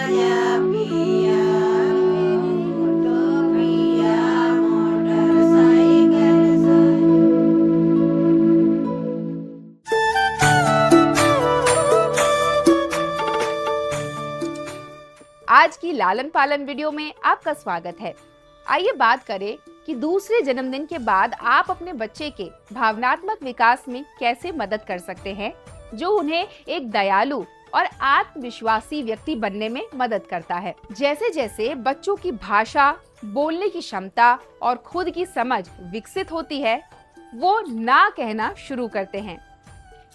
पिया मोटो पिया मोटरसाइकिल आज की लालन पालन वीडियो में आपका स्वागत है। आइए बात करें कि दूसरे जन्मदिन के बाद आप अपने बच्चे के भावनात्मक विकास में कैसे मदद कर सकते हैं, जो उन्हें एक दयालु और आत्मविश्वासी व्यक्ति बनने में मदद करता है। जैसे जैसे बच्चों की भाषा, बोलने की क्षमता और खुद की समझ विकसित होती है, वो ना कहना शुरू करते हैं।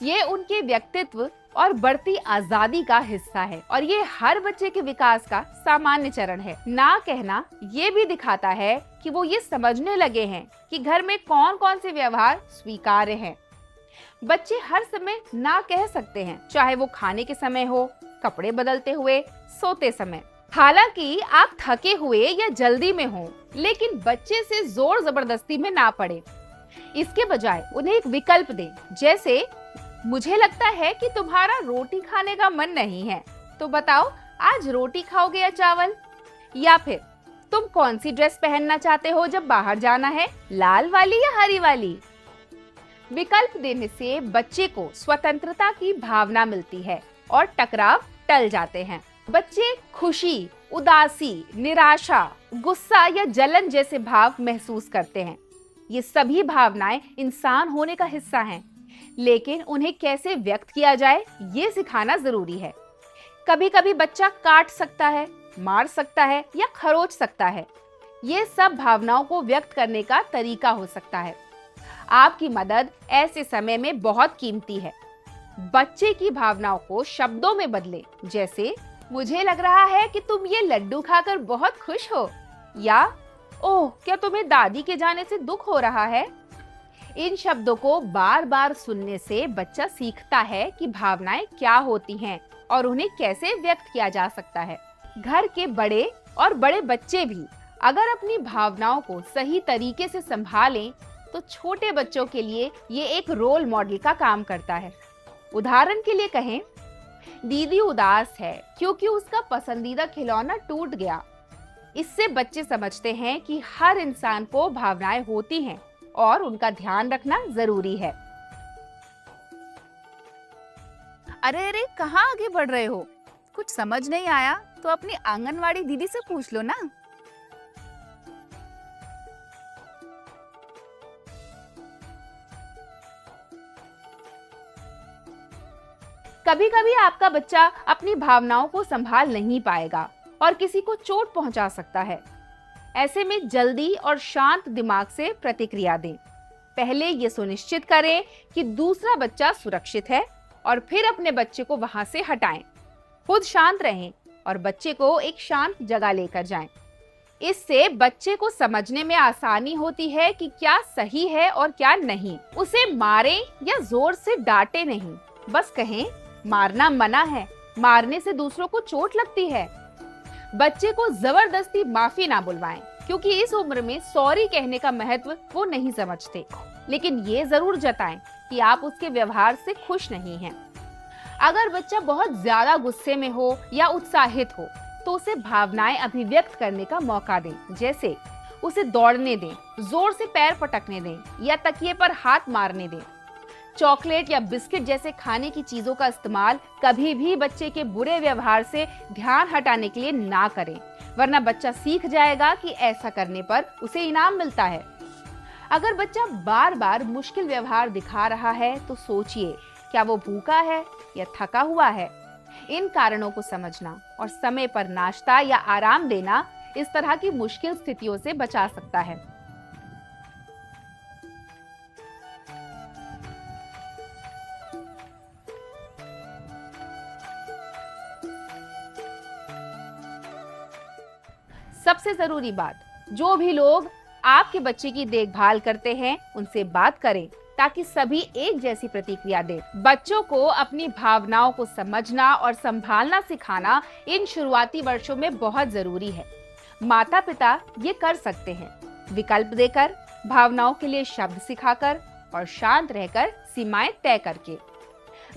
ये उनके व्यक्तित्व और बढ़ती आजादी का हिस्सा है और ये हर बच्चे के विकास का सामान्य चरण है। ना कहना ये भी दिखाता है कि वो ये समझने लगे हैं कि घर में कौन कौन से व्यवहार स्वीकार्य हैं। बच्चे हर समय ना कह सकते हैं, चाहे वो खाने के समय हो, कपड़े बदलते हुए, सोते समय। हालांकि आप थके हुए या जल्दी में हो, लेकिन बच्चे से जोर जबरदस्ती में ना पड़े। इसके बजाय उन्हें एक विकल्प दें, जैसे मुझे लगता है कि तुम्हारा रोटी खाने का मन नहीं है, तो बताओ आज रोटी खाओगे या चावल? या फिर तुम कौन सी ड्रेस पहनना चाहते हो जब बाहर जाना है, लाल वाली या हरी वाली? विकल्प देने से बच्चे को स्वतंत्रता की भावना मिलती है और टकराव टल जाते हैं। बच्चे खुशी, उदासी, निराशा, गुस्सा या जलन जैसे भाव महसूस करते हैं। ये सभी भावनाएं इंसान होने का हिस्सा हैं, लेकिन उन्हें कैसे व्यक्त किया जाए ये सिखाना जरूरी है। कभी कभी बच्चा काट सकता है, मार सकता है या खरोच सकता है। ये सब भावनाओं को व्यक्त करने का तरीका हो सकता है। आपकी मदद ऐसे समय में बहुत कीमती है। बच्चे की भावनाओं को शब्दों में बदलें, जैसे मुझे लग रहा है कि तुम ये लड्डू खाकर बहुत खुश हो, या ओह क्या तुम्हें दादी के जाने से दुख हो रहा है। इन शब्दों को बार बार सुनने से बच्चा सीखता है कि भावनाएं क्या होती हैं और उन्हें कैसे व्यक्त किया जा सकता है। घर के बड़े और बड़े बच्चे भी अगर अपनी भावनाओं को सही तरीके से संभालें, तो छोटे बच्चों के लिए ये एक रोल मॉडल का काम करता है। उदाहरण के लिए कहें, दीदी उदास है क्योंकि उसका पसंदीदा खिलौना टूट गया। इससे बच्चे समझते हैं कि हर इंसान को भावनाएं होती हैं और उनका ध्यान रखना जरूरी है। अरे अरे, कहाँ आगे बढ़ रहे हो? कुछ समझ नहीं आया तो अपनी आंगनवाड़ी दीदी से पूछ लो ना। कभी कभी आपका बच्चा अपनी भावनाओं को संभाल नहीं पाएगा और किसी को चोट पहुंचा सकता है। ऐसे में जल्दी और शांत दिमाग से प्रतिक्रिया दें। पहले ये सुनिश्चित करें कि दूसरा बच्चा सुरक्षित है और फिर अपने बच्चे को वहां से हटाएं। खुद शांत रहें और बच्चे को एक शांत जगह लेकर जाएं। इससे बच्चे को समझने में आसानी होती है कि क्या सही है और क्या नहीं। उसे मारें या जोर से डांटे नहीं, बस कहें मारना मना है, मारने से दूसरों को चोट लगती है। बच्चे को जबरदस्ती माफी ना बुलवाएं, क्योंकि इस उम्र में सॉरी कहने का महत्व वो नहीं समझते। लेकिन ये जरूर जताएं कि आप उसके व्यवहार से खुश नहीं हैं। अगर बच्चा बहुत ज्यादा गुस्से में हो या उत्साहित हो, तो उसे भावनाएं अभिव्यक्त करने का मौका दें, जैसे उसे दौड़ने दें, जोर से पैर पटकने दें या तकिए पर हाथ मारने दें। चॉकलेट या बिस्किट जैसे खाने की चीजों का इस्तेमाल कभी भी बच्चे के बुरे व्यवहार से ध्यान हटाने के लिए ना करें, वरना बच्चा सीख जाएगा कि ऐसा करने पर उसे इनाम मिलता है। अगर बच्चा बार बार मुश्किल व्यवहार दिखा रहा है, तो सोचिए क्या वो भूखा है या थका हुआ है। इन कारणों को समझना और समय पर नाश्ता या आराम देना इस तरह की मुश्किल स्थितियों से बचा सकता है। सबसे जरूरी बात, जो भी लोग आपके बच्चे की देखभाल करते हैं, उनसे बात करें ताकि सभी एक जैसी प्रतिक्रिया दें। बच्चों को अपनी भावनाओं को समझना और संभालना सिखाना इन शुरुआती वर्षों में बहुत जरूरी है। माता पिता ये कर सकते हैं, विकल्प देकर, भावनाओं के लिए शब्द सिखाकर और शांत रहकर सीमाएं तय करके।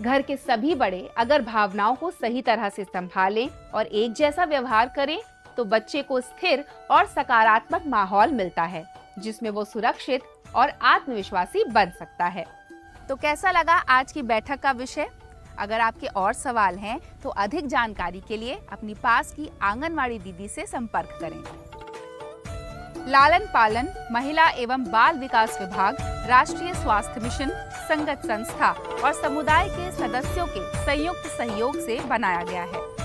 घर के सभी बड़े अगर भावनाओं को सही तरह से संभालें और एक जैसा व्यवहार करें तो बच्चे को स्थिर और सकारात्मक माहौल मिलता है, जिसमें वो सुरक्षित और आत्मविश्वासी बन सकता है। तो कैसा लगा आज की बैठक का विषय? अगर आपके और सवाल हैं तो अधिक जानकारी के लिए अपनी पास की आंगनवाड़ी दीदी से संपर्क करें। लालन पालन, महिला एवं बाल विकास विभाग, राष्ट्रीय स्वास्थ्य मिशन, संगत संस्था और समुदाय के सदस्यों के संयुक्त सहयोग से बनाया गया है।